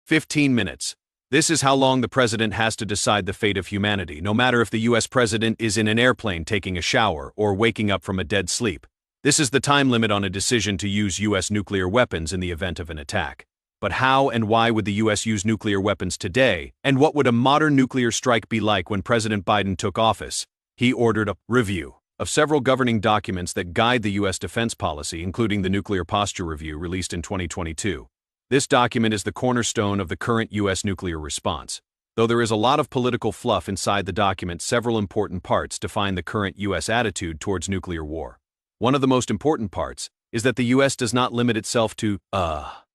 15 minutes. This is how long the president has to decide the fate of humanity, no matter if the US president is in an airplane taking a shower or waking up from a dead sleep. This is the time limit on a decision to use US nuclear weapons in the event of an attack. But how and why would the US use nuclear weapons today, and what would a modern nuclear strike be like when President Biden took office? He ordered a review of several governing documents that guide the US defense policy, including the Nuclear Posture Review released in 2022. This document is the cornerstone of the current US nuclear response. Though there is a lot of political fluff inside the document, several important parts define the current US attitude towards nuclear war. One of the most important parts is that the US does not limit itself to,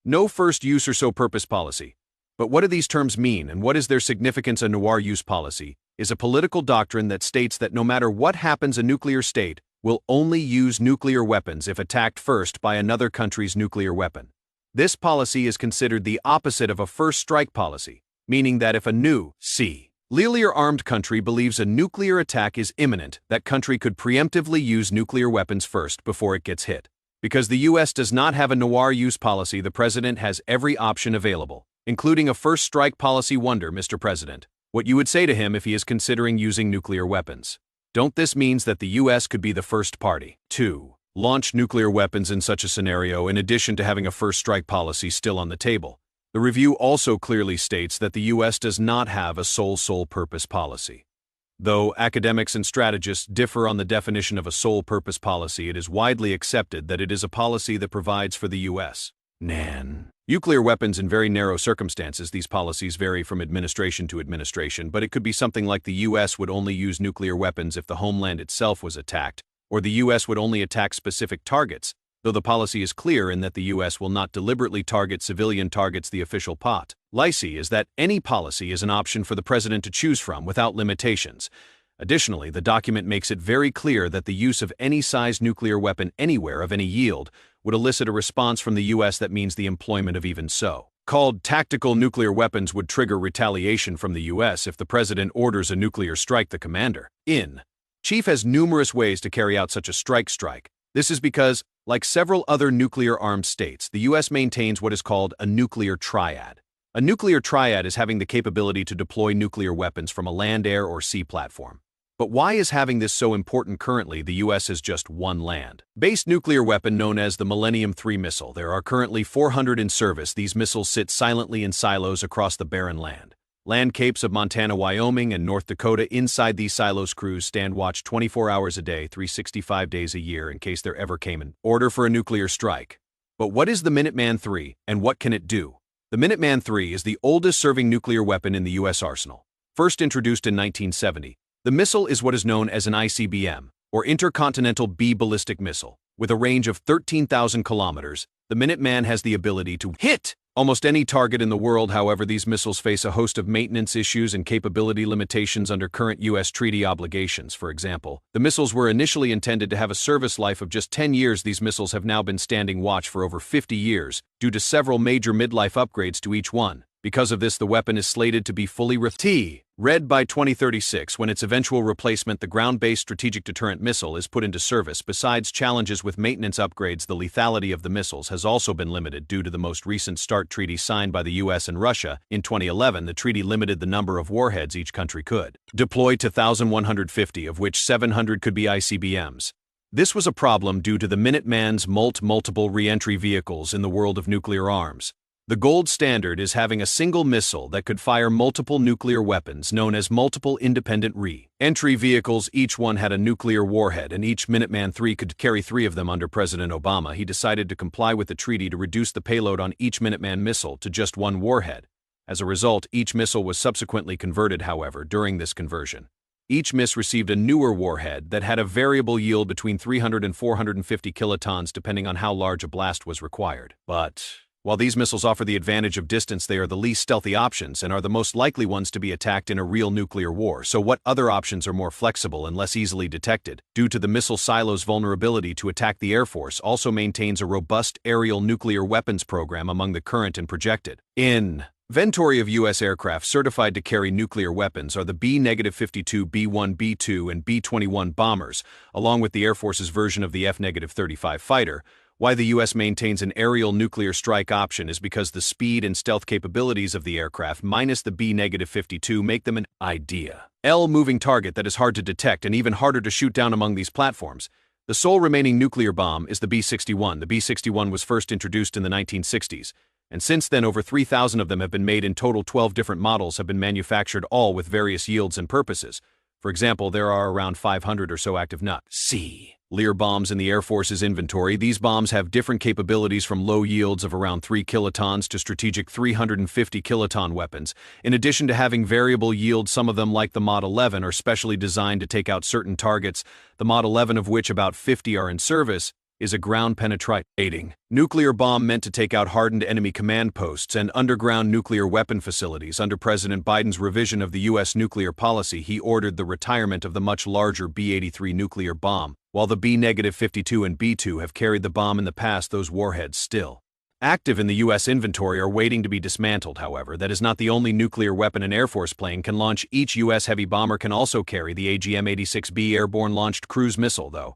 no first use or so purpose policy. But what do these terms mean, and what is their significance? A noir use policy is a political doctrine that states that no matter what happens, a nuclear state will only use nuclear weapons if attacked first by another country's nuclear weapon. This policy is considered the opposite of a first strike policy, meaning that if a new, linear armed country believes a nuclear attack is imminent, that country could preemptively use nuclear weapons first before it gets hit. Because the US does not have a noir use policy, the president has every option available, including a first strike policy. Wonder, Mr. President, what you would say to him if he is considering using nuclear weapons. Don't this means that the US could be the first party to launch nuclear weapons in such a scenario, in addition to having a first strike policy still on the table? The review also clearly states that the US does not have a sole purpose policy. Though academics and strategists differ on the definition of a sole purpose policy, it is widely accepted that it is a policy that provides for the US nuclear weapons in very narrow circumstances. These policies vary from administration to administration, but it could be something like the US would only use nuclear weapons if the homeland itself was attacked, or the US would only attack specific targets, though the policy is clear in that the US will not deliberately target civilian targets. The official policy is that any policy is an option for the president to choose from without limitations. Additionally, the document makes it very clear that the use of any size nuclear weapon anywhere of any yield would elicit a response from the US. That means the employment of even so-called tactical nuclear weapons would trigger retaliation from the US if the president orders a nuclear strike. The commander-in-chief has numerous ways to carry out such a strike. This is because, like several other nuclear-armed states, the US maintains what is called a nuclear triad. A nuclear triad is having the capability to deploy nuclear weapons from a land, air, or sea platform. But why is having this so important? Currently, the US has just one land-based nuclear weapon known as the Millennium III missile. There are currently 400 in service. These missiles sit silently in silos across the barren landcapes of Montana, Wyoming, and North Dakota. Inside these silos, crews stand watch 24 hours a day, 365 days a year, in case there ever came an order for a nuclear strike. But what is the Minuteman III, and what can it do? The Minuteman III is the oldest serving nuclear weapon in the US arsenal. First introduced in 1970, the missile is what is known as an ICBM, or Intercontinental Ballistic Missile. With a range of 13,000 kilometers, the Minuteman has the ability to hit almost any target in the world. However, these missiles face a host of maintenance issues and capability limitations under current US treaty obligations. For example, the missiles were initially intended to have a service life of just 10 years. These missiles have now been standing watch for over 50 years, due to several major midlife upgrades to each one. Because of this, the weapon is slated to be fully read by 2036, when its eventual replacement, the ground-based strategic deterrent missile, is put into service. Besides challenges with maintenance upgrades, the lethality of the missiles has also been limited due to the most recent START treaty signed by the US and Russia. In 2011, the treaty limited the number of warheads each country could deploy to 1,150, of which 700 could be ICBMs. This was a problem due to the Minuteman's multiple re-entry vehicles in the world of nuclear arms. The gold standard is having a single missile that could fire multiple nuclear weapons, known as multiple independent re-entry vehicles. Each one had a nuclear warhead, and each Minuteman III could carry 3 of them. Under President Obama, he decided to comply with the treaty to reduce the payload on each Minuteman missile to just 1 warhead. As a result, each missile was subsequently converted. However, during this conversion, each miss received a newer warhead that had a variable yield between 300 and 450 kilotons, depending on how large a blast was required. But while these missiles offer the advantage of distance, they are the least stealthy options and are the most likely ones to be attacked in a real nuclear war. So what other options are more flexible and less easily detected? Due to the missile silos' vulnerability to attack, the Air Force also maintains a robust aerial nuclear weapons program. Among the current and projected inventory of U.S. aircraft certified to carry nuclear weapons are the B-52, B-1, B-2, and B-21 bombers, along with the Air Force's version of the F-35 fighter, Why the US maintains an aerial nuclear strike option is because the speed and stealth capabilities of the aircraft minus the B-52 make them an ideal moving target that is hard to detect and even harder to shoot down among these platforms. The sole remaining nuclear bomb is the B-61. The B-61 was first introduced in the 1960s, and since then over 3,000 of them have been made. In total, 12 different models have been manufactured, all with various yields and purposes. For example, there are around 500 or so active nuclear bombs in the Air Force's inventory. These bombs have different capabilities from low yields of around 3 kilotons to strategic 350 kiloton weapons. In addition to having variable yields, some of them, like the Mod 11, are specially designed to take out certain targets. The Mod 11, of which about 50 are in service, is a ground-penetrating nuclear bomb meant to take out hardened enemy command posts and underground nuclear weapon facilities. Under President Biden's revision of the U.S. nuclear policy, he ordered the retirement of the much larger B-83 nuclear bomb. While the B-52 and B-2 have carried the bomb in the past, those warheads still active in the U.S. inventory are waiting to be dismantled. However, that is not the only nuclear weapon an Air Force plane can launch. Each U.S. heavy bomber can also carry the AGM-86B airborne launched cruise missile, though.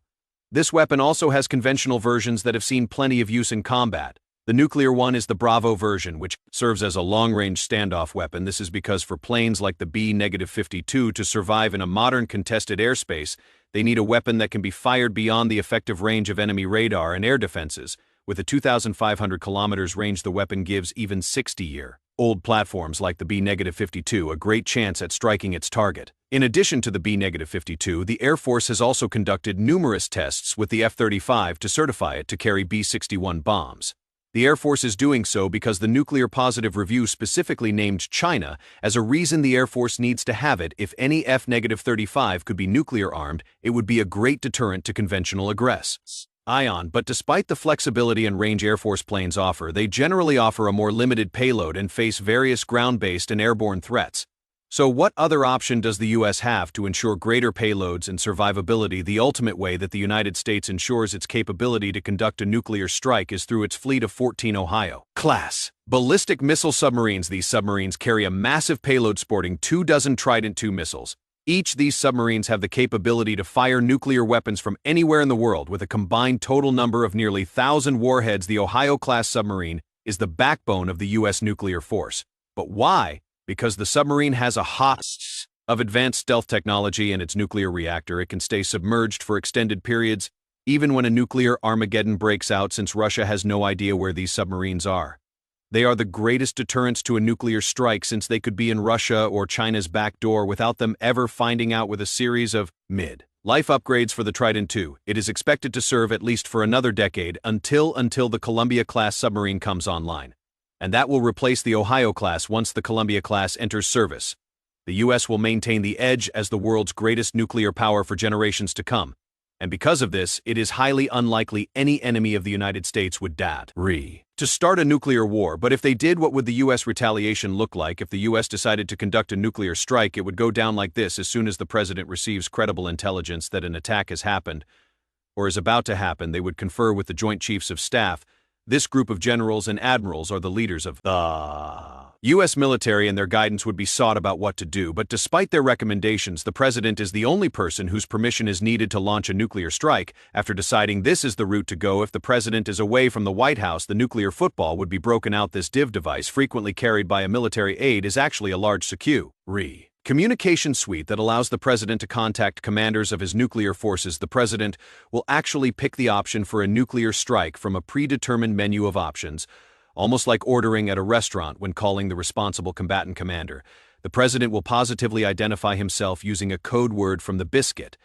This weapon also has conventional versions that have seen plenty of use in combat. The nuclear one is the Bravo version, which serves as a long-range standoff weapon. This is because for planes like the B-52 to survive in a modern contested airspace, they need a weapon that can be fired beyond the effective range of enemy radar and air defenses. With a 2,500 kilometers range, the weapon gives even 60-year-old platforms like the B-52 a great chance at striking its target. In addition to the B-52, the Air Force has also conducted numerous tests with the F-35 to certify it to carry B-61 bombs. The Air Force is doing so because the Nuclear Positive Review specifically named China as a reason the Air Force needs to have it. If any F-35 could be nuclear-armed, it would be a great deterrent to conventional aggression. But despite the flexibility and range Air Force planes offer, they generally offer a more limited payload and face various ground-based and airborne threats. So what other option does the U.S. have to ensure greater payloads and survivability? The ultimate way that the United States ensures its capability to conduct a nuclear strike is through its fleet of 14 Ohio-class ballistic missile submarines. These submarines carry a massive payload sporting 24 Trident II missiles. Each these submarines have the capability to fire nuclear weapons from anywhere in the world with a combined total number of nearly 1,000 warheads. The Ohio-class submarine is the backbone of the U.S. nuclear force. But why? Because the submarine has a host of advanced stealth technology in its nuclear reactor. It can stay submerged for extended periods, even when a nuclear Armageddon breaks out, since Russia has no idea where these submarines are. They are the greatest deterrents to a nuclear strike, since they could be in Russia or China's back door without them ever finding out. With a series of mid-life upgrades for the Trident II, it is expected to serve at least for another decade until the Columbia-class submarine comes online. And that will replace the Ohio-class once the Columbia-class enters service. The U.S. will maintain the edge as the world's greatest nuclear power for generations to come. And because of this, it is highly unlikely any enemy of the United States would dare to start a nuclear war. But if they did, what would the U.S. retaliation look like? If the U.S. decided to conduct a nuclear strike, it would go down like this. As soon as the president receives credible intelligence that an attack has happened or is about to happen, they would confer with the Joint Chiefs of Staff. This group of generals and admirals are the leaders of the U.S. military, and their guidance would be sought about what to do. But despite their recommendations, the president is the only person whose permission is needed to launch a nuclear strike. After deciding this is the route to go, if the president is away from the White House, the nuclear football would be broken out. This DIV device, frequently carried by a military aide, is actually a large secure communication suite that allows the president to contact commanders of his nuclear forces. The president will actually pick the option for a nuclear strike from a predetermined menu of options, almost like ordering at a restaurant when calling the responsible combatant commander. The president will positively identify himself using a code word from the biscuit.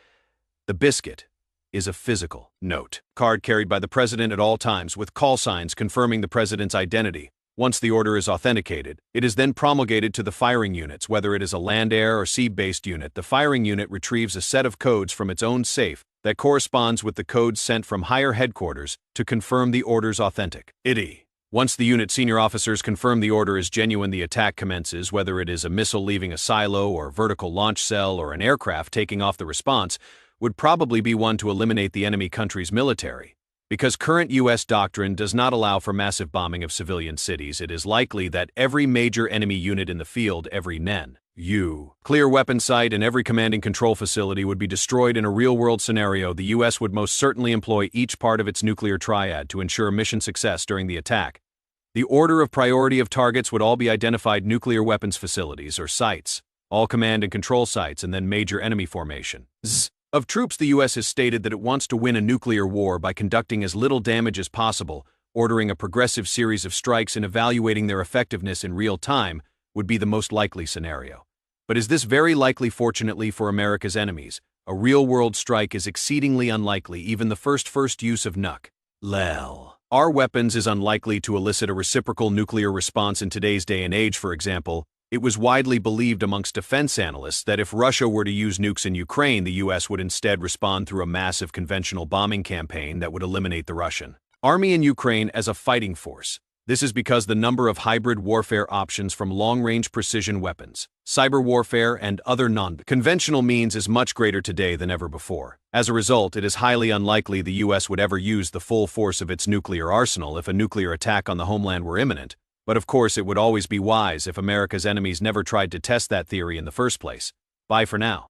The biscuit is a physical note card carried by the president at all times, with call signs confirming the president's identity. Once the order is authenticated, it is then promulgated to the firing units. Whether it is a land, air, or sea-based unit, the firing unit retrieves a set of codes from its own safe that corresponds with the codes sent from higher headquarters to confirm the order's authenticity. Once the unit senior officers confirm the order is genuine, the attack commences. Whether it is a missile leaving a silo or vertical launch cell or an aircraft taking off, the response would probably be one to eliminate the enemy country's military. Because current U.S. doctrine does not allow for massive bombing of civilian cities, it is likely that every major enemy unit in the field, every clear weapon site, and every command and control facility would be destroyed. In a real-world scenario, the U.S. would most certainly employ each part of its nuclear triad to ensure mission success during the attack. The order of priority of targets would all be identified: nuclear weapons facilities or sites, all command and control sites, and then major enemy formations of troops. The U.S. has stated that it wants to win a nuclear war by conducting as little damage as possible. Ordering a progressive series of strikes and evaluating their effectiveness in real time would be the most likely scenario. But is this very likely? Fortunately for America's enemies, a real-world strike is exceedingly unlikely. Even the first use of our weapons is unlikely to elicit a reciprocal nuclear response in today's day and age. For example, it was widely believed amongst defense analysts that if Russia were to use nukes in Ukraine, the U.S. would instead respond through a massive conventional bombing campaign that would eliminate the Russian army in Ukraine as a fighting force. This is because the number of hybrid warfare options, from long-range precision weapons, cyber warfare, and other non-conventional means, is much greater today than ever before. As a result, it is highly unlikely the U.S. would ever use the full force of its nuclear arsenal if a nuclear attack on the homeland were imminent. But of course, it would always be wise if America's enemies never tried to test that theory in the first place. Bye for now.